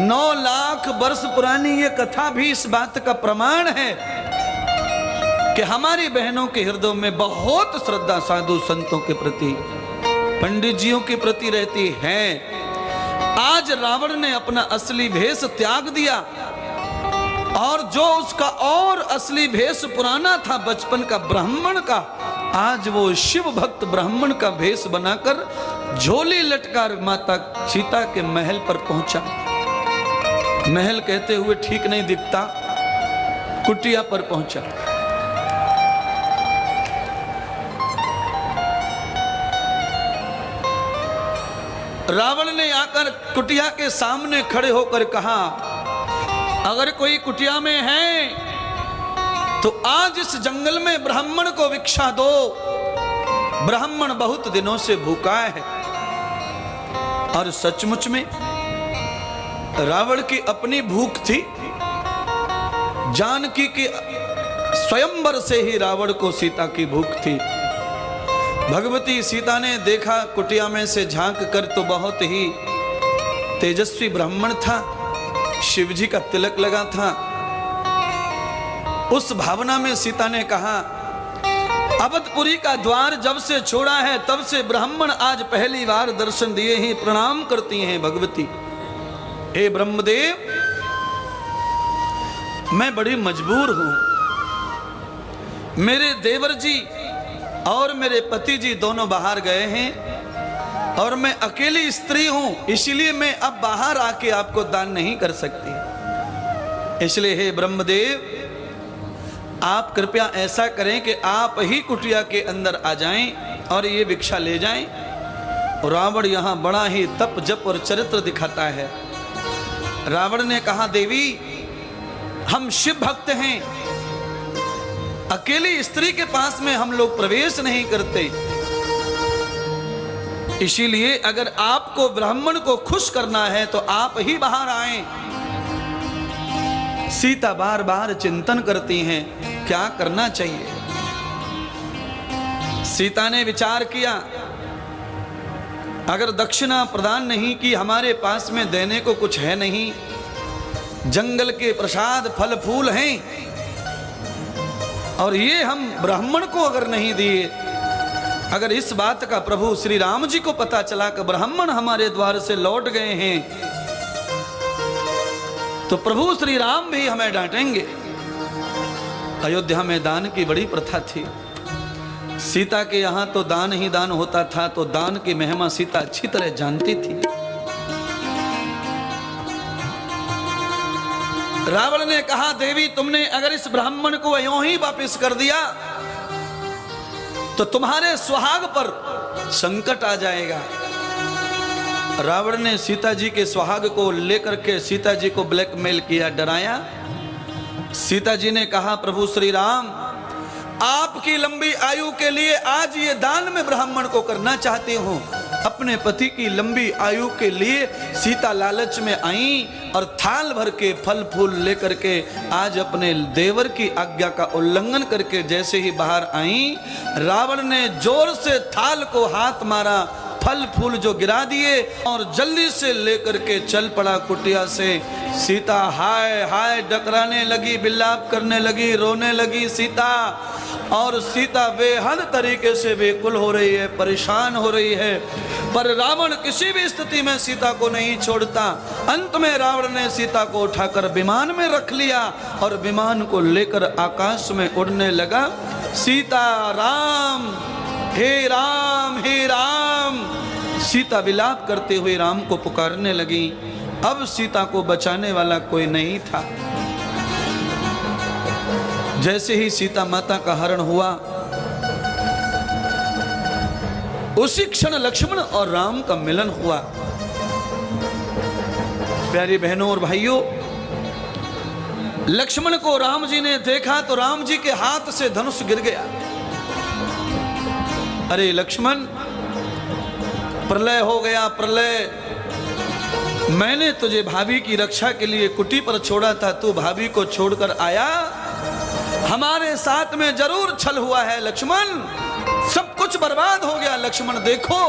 9 लाख वर्ष पुरानी ये कथा भी इस बात का प्रमाण है कि हमारी बहनों के हृदयों में बहुत श्रद्धा साधु संतों के प्रति, पंडित जियों के प्रति रहती है। आज रावण ने अपना असली भेष त्याग दिया, और जो उसका और असली भेष पुराना था बचपन का ब्राह्मण का, आज वो शिव भक्त ब्राह्मण का भेष बनाकर झोली लटकार माता सीता के महल पर पहुंचा। महल कहते हुए ठीक नहीं दिखता, कुटिया पर पहुंचा। रावण ने आकर कुटिया के सामने खड़े होकर कहा, अगर कोई कुटिया में है तो आज इस जंगल में ब्राह्मण को भिक्षा दो, ब्राह्मण बहुत दिनों से भूखा है। और सचमुच में रावण की अपनी भूख थी। जानकी के स्वयंवर से ही रावण को सीता की भूख थी। भगवती सीता ने देखा कुटिया में से झांक कर तो बहुत ही तेजस्वी ब्राह्मण था, शिव जी का तिलक लगा था। उस भावना में सीता ने कहा, अवधपुरी का द्वार जब से छोड़ा है तब से ब्राह्मण आज पहली बार दर्शन दिए ही प्रणाम करती हैं भगवती। हे ब्रह्मदेव, मैं बड़ी मजबूर हूं, मेरे देवर जी और मेरे पति जी दोनों बाहर गए हैं और मैं अकेली स्त्री हूं, इसलिए मैं अब बाहर आके आपको दान नहीं कर सकती। इसलिए हे ब्रह्मदेव, आप कृपया ऐसा करें कि आप ही कुटिया के अंदर आ जाएं और ये भिक्षा ले जाएं। रावण यहाँ बड़ा ही तप जप और चरित्र दिखाता है। रावण ने कहा, देवी हम शिव भक्त हैं, अकेली स्त्री के पास में हम लोग प्रवेश नहीं करते, इसीलिए अगर आपको ब्राह्मण को खुश करना है तो आप ही बाहर आएं। सीता बार बार चिंतन करती हैं क्या करना चाहिए। सीता ने विचार किया, अगर दक्षिणा प्रदान नहीं की, हमारे पास में देने को कुछ है नहीं, जंगल के प्रसाद फल फूल हैं, और ये हम ब्राह्मण को अगर नहीं दिए, अगर इस बात का प्रभु श्री राम जी को पता चला कि ब्राह्मण हमारे द्वार से लौट गए हैं, तो प्रभु श्री राम भी हमें डांटेंगे। अयोध्या में दान की बड़ी प्रथा थी। सीता के यहां तो दान ही दान होता था, तो दान की महिमा सीता अच्छी तरह जानती थी। रावण ने कहा, देवी तुमने अगर इस ब्राह्मण को यूं ही वापस कर दिया तो तुम्हारे सुहाग पर संकट आ जाएगा। रावण ने सीता जी के सुहाग को लेकर के सीता जी को ब्लैकमेल किया, डराया। सीता जी ने कहा, प्रभु श्री राम, आपकी लंबी आयु के लिए आज ये दान मैं ब्राह्मण को करना चाहती हूँ। अपने पति की लंबी आयु के लिए सीता लालच में आई और थाल भर के फल फूल लेकर के आज अपने देवर की आज्ञा का उल्लंघन करके जैसे ही बाहर आई, रावण ने जोर से थाल को हाथ मारा, फल फूल जो गिरा दिए और जल्दी से लेकर के चल पड़ा कुटिया से। सीता हाय हाय डकराने लगी, बिलाप करने लगी, रोने लगी सीता। और सीता बेहद तरीके से बेकुल हो रही है, परेशान हो रही है, पर रावण किसी भी स्थिति में सीता को नहीं छोड़ता। अंत में रावण ने सीता को उठाकर विमान में रख लिया और विमान को लेकर आकाश में उड़ने लगा। सीता राम, हे राम, हे राम, सीता विलाप करते हुए राम को पुकारने लगी। अब सीता को बचाने वाला कोई नहीं था। जैसे ही सीता माता का हरण हुआ, उसी क्षण लक्ष्मण और राम का मिलन हुआ। प्यारी बहनों और भाइयों, लक्ष्मण को राम जी ने देखा तो राम जी के हाथ से धनुष गिर गया। अरे लक्ष्मण, प्रलय हो गया, प्रलय। मैंने तुझे भाभी की रक्षा के लिए कुटी पर छोड़ा था, तू भाभी को छोड़कर आया। हमारे साथ में जरूर छल हुआ है लक्ष्मण, सब कुछ बर्बाद हो गया। लक्ष्मण देखो,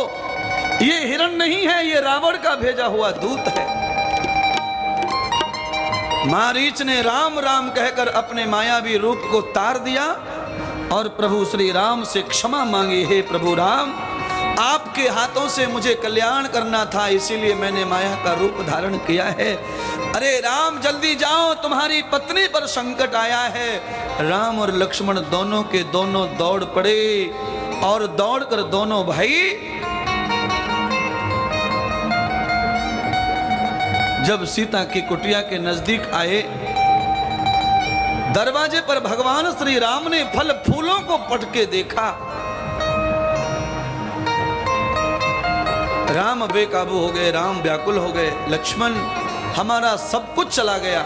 ये हिरण नहीं है, ये रावण का भेजा हुआ दूत है। मारीच ने राम राम कहकर अपने मायावी रूप को तार दिया और प्रभु श्री राम से क्षमा मांगी। हे प्रभु राम, आपके हाथों से मुझे कल्याण करना था, इसीलिए मैंने माया का रूप धारण किया है। अरे राम जल्दी जाओ, तुम्हारी पत्नी पर संकट आया है। राम और लक्ष्मण दोनों के दोनों दौड़ पड़े और दौड़कर दोनों भाई जब सीता की कुटिया के नजदीक आए, दरवाजे पर भगवान श्री राम ने फल फूलों को पटके देखा। राम बेकाबू हो गए, राम व्याकुल हो गए। लक्ष्मण, हमारा सब कुछ चला गया।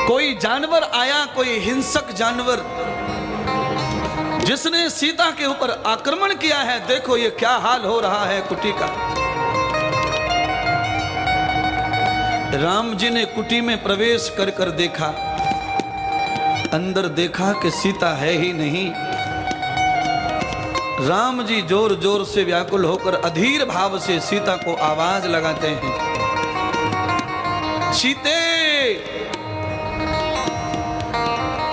कोई जानवर आया, कोई हिंसक जानवर, जिसने सीता के ऊपर आक्रमण किया है। देखो ये क्या हाल हो रहा है कुटी का। राम जी ने कुटी में प्रवेश कर कर देखा, अंदर देखा कि सीता है ही नहीं। राम जी जोर जोर से व्याकुल होकर अधीर भाव से सीता को आवाज लगाते हैं, सीते,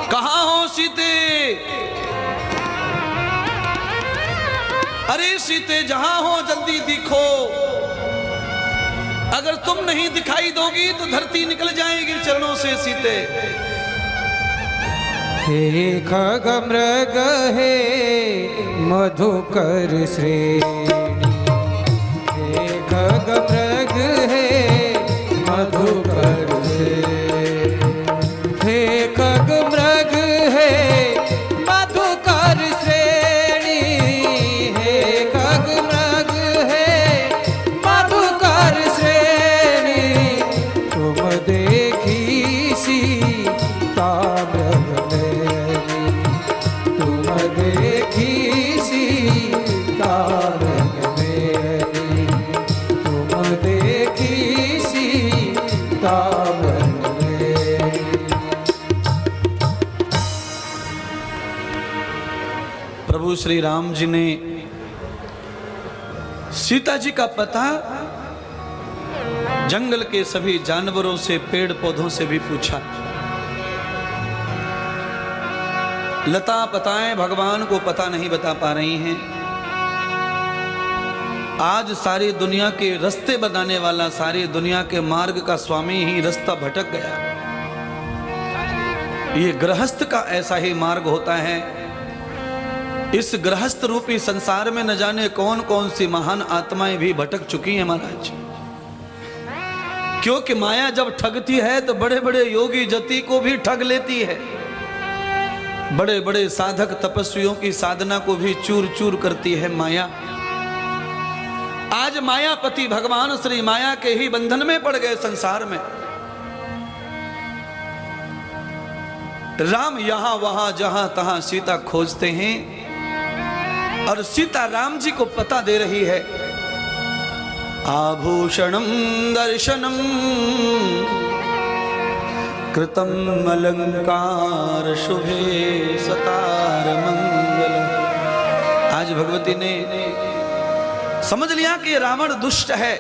कहां हो सीते? अरे सीते जहां हो जल्दी दिखो, अगर तुम नहीं दिखाई दोगी तो धरती निकल जाएगी चरणों से। सीते, हे खग मृग हे मधुकर श्रेणी, हे खग मृग हे मधुकर श्रेणी, हे खग मृग हे मधुकर श्रेणी, हे खग मृग हे मधुकर श्रेणी, तुम देखी सीता मृग मेरी, तुम देखी सीता मृग मेरी, तुम देखी सीता मृग मेरी। प्रभु श्री राम जी ने सीता जी का पता जंगल के सभी जानवरों से, पेड़ पौधों से भी पूछा। लता पताएं भगवान को पता नहीं बता पा रही हैं। आज सारी दुनिया के रास्ते बताने वाला, सारी दुनिया के मार्ग का स्वामी ही रास्ता भटक गया। ये गृहस्थ का ऐसा ही मार्ग होता है। इस गृहस्थ रूपी संसार में न जाने कौन कौन सी महान आत्माएं भी भटक चुकी हैं महाराज। क्योंकि माया जब ठगती है तो बड़े बड़े योगी जति को भी ठग लेती है, बड़े बड़े साधक तपस्वियों की साधना को भी चूर चूर करती है माया। आज मायापति भगवान श्री माया के ही बंधन में पड़ गए संसार में। राम यहां वहां जहां तहां सीता खोजते हैं और सीता राम जी को पता दे रही है। आभूषणम दर्शनम कृतम अलंकार शुभे सतार मंगल। आज भगवती ने समझ लिया कि रावण दुष्ट है,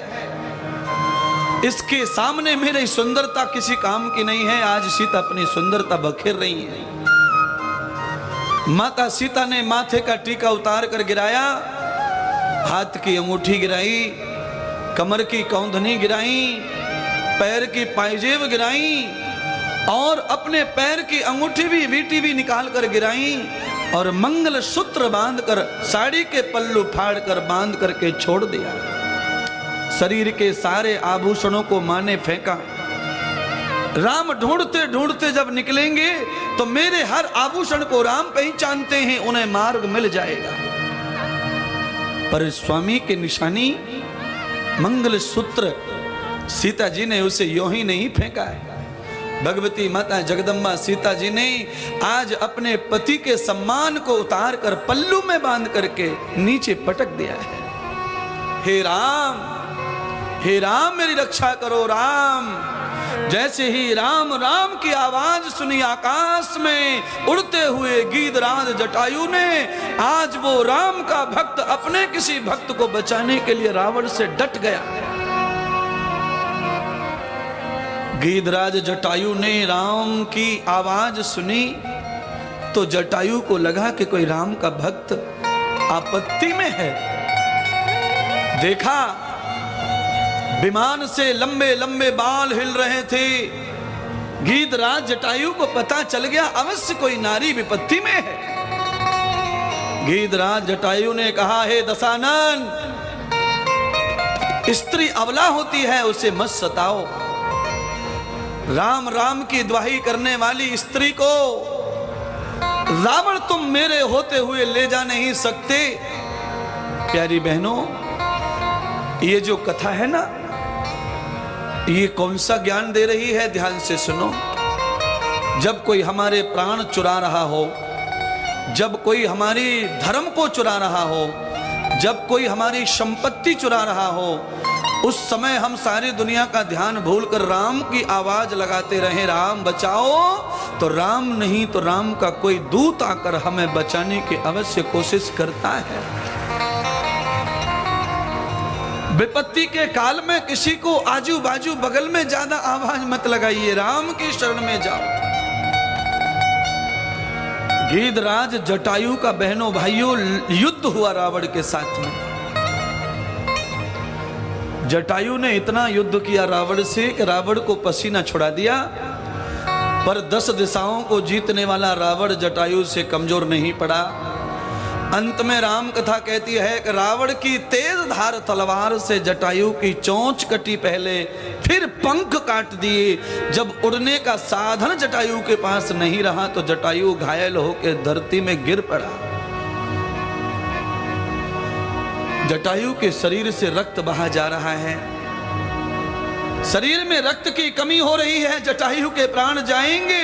इसके सामने मेरी सुंदरता किसी काम की नहीं है। आज सीता अपनी सुंदरता बखेर रही है। माता सीता ने माथे का टीका उतार कर गिराया, हाथ की अंगूठी गिराई, कमर की कौंधनी गिराई, पैर की पायजेब गिराई और अपने पैर की अंगूठी भी वीटी भी निकाल कर गिराई और मंगल सूत्र बांधकर साड़ी के पल्लू फाड़ कर बांध करके छोड़ दिया। शरीर के सारे आभूषणों को मां ने फेंका। राम ढूंढते ढूंढते जब निकलेंगे तो मेरे हर आभूषण को राम पहचानते हैं, उन्हें मार्ग मिल जाएगा। पर स्वामी के निशानी मंगल सूत्र सीता जी ने उसे यूं ही नहीं फेंका है। भगवती माता जगदम्बा सीता जी ने आज अपने पति के सम्मान को उतार कर पल्लू में बांध करके नीचे पटक दिया है। हे राम मेरी रक्षा करो राम। जैसे ही राम राम की आवाज सुनी आकाश में उड़ते हुए गीधराज जटायु ने, आज वो राम का भक्त अपने किसी भक्त को बचाने के लिए रावण से डट गया। गीधराज जटायु ने राम की आवाज सुनी तो जटायु को लगा कि कोई राम का भक्त आपत्ति में है। देखा विमान से लंबे लंबे बाल हिल रहे थे। गीधराज जटायु को पता चल गया अवश्य कोई नारी विपत्ति में है। गीधराज जटायु ने कहा, हे दशानन, स्त्री अबला होती है, उसे मत सताओ। राम राम की दुहाई करने वाली स्त्री को रावण तुम मेरे होते हुए ले जा नहीं सकते। प्यारी बहनों, ये जो कथा है ना, ये कौन सा ज्ञान दे रही है? ध्यान से सुनो। जब कोई हमारे प्राण चुरा रहा हो, जब कोई हमारी धर्म को चुरा रहा हो, जब कोई हमारी संपत्ति चुरा रहा हो, उस समय हम सारी दुनिया का ध्यान भूलकर राम की आवाज लगाते रहे, राम बचाओ, तो राम नहीं तो राम का कोई दूत आकर हमें बचाने की अवश्य कोशिश करता है। विपत्ति के काल में किसी को आजू बाजू बगल में ज्यादा आवाज मत लगाइए, राम की शरण में जाओ। गीधराज जटायु का बहनों भाइयों युद्ध हुआ रावण के साथ में। जटायु ने इतना युद्ध किया रावण से कि रावण को पसीना छुड़ा दिया। पर 10 दिशाओं को जीतने वाला रावण जटायु से कमजोर नहीं पड़ा। अंत में राम कथा कहती है कि रावण की तेज धार तलवार से जटायु की चोंच कटी पहले, फिर पंख काट दिए। जब उड़ने का साधन जटायु के पास नहीं रहा तो जटायु घायल होकर धरती में गिर पड़ा। जटायु के शरीर से रक्त बहा जा रहा है, शरीर में रक्त की कमी हो रही है, जटायु के प्राण जाएंगे।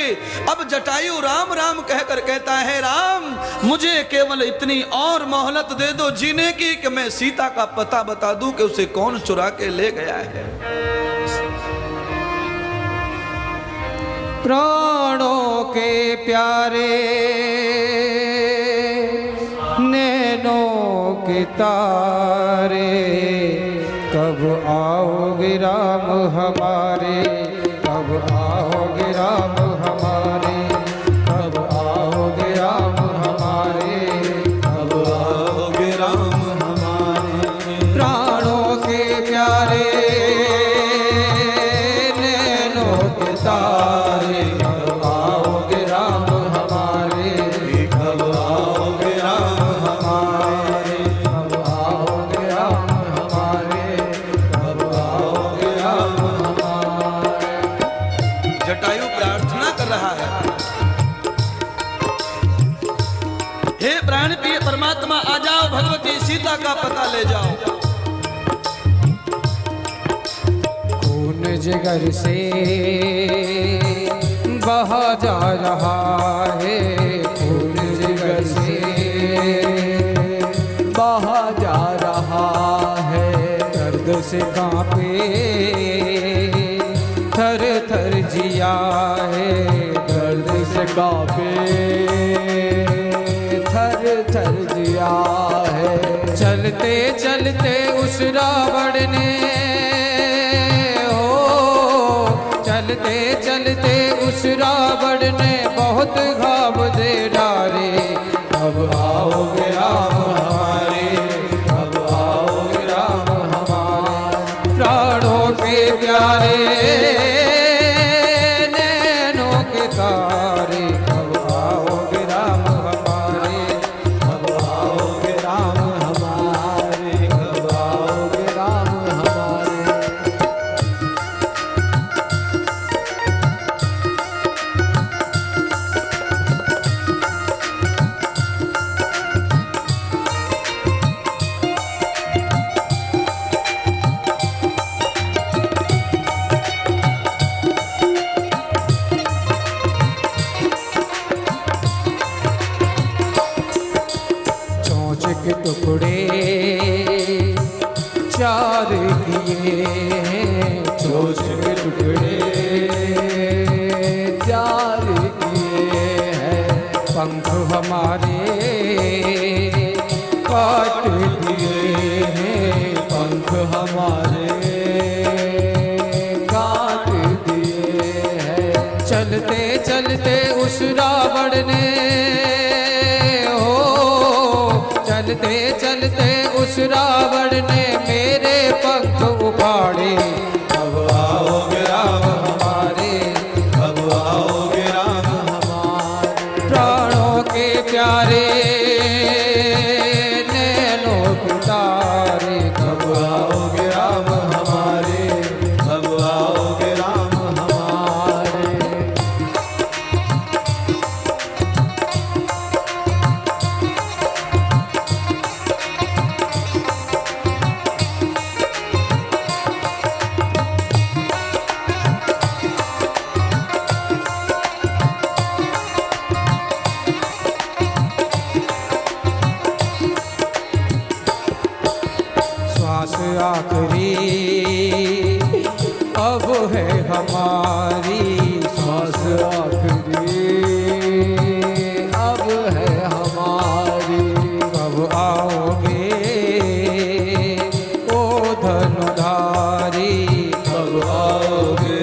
अब जटायु राम राम कहकर कहता है, राम मुझे केवल इतनी और मोहलत दे दो जीने की कि मैं सीता का पता बता दूं कि उसे कौन चुरा के ले गया है। प्राणों के प्यारे नैनों के तारे, कब आओगे राम हमारे, कब आओगे राम हमारे, कब आओगे राम हमारे, कब आओगे राम हमारे। प्राणों के प्यारे नैनों के तारे, कब आओगे राम हमारे, कब आओगे राम हमारे, कब आओगे राम हमारे, कब आओगे राम हमारे। जटायु प्रार्थना कर रहा है, हे प्राण प्रिय परमात्मा आ जाओ, भगवती सीता का पता ले जाओ। खून जिगर से बहा जा रहा है, खून जिगर से बहा जा रहा है। दर्द से कांपे थर थर जिया है, दर्द से कांपे थर थर जिया है। चलते चलते उस रावण ने, चलते चलते उस रावण ने बहुत घाव दे डारे। अब आओगे राम हमारे, अब आओगे राम हमारे। प्राणों के प्यारे नैनों के तारे, अब आओगे राम हमारे, अब आओगे राम हमारे, अब आओगे राम हमारे। चोंच के टुकड़े चार किए हैं, चोंच के टुकड़े चार किए हैं। पंख हमारे काट दिए हैं, पंख हमारे काट दिए हैं। चलते चलते उस रावण ने, चलते चलते उस रावण ने मेरे पंख उखाड़े। अब आओगे राम हमारे, अब आओगे राम हमारे। प्राणों के प्यारे नैनों के तारे, कब आओगे राम हमारे, कब आओगे राम हमारे। श्वास आखिरी अब है हमारी, श्वास आखिरी अब है हमारी। कब आओगे ओ धनुधारी, कब आओगे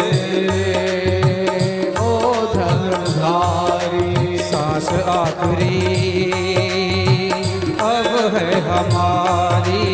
ओ धनुधारी। सांस आखिरी अब है हमारी,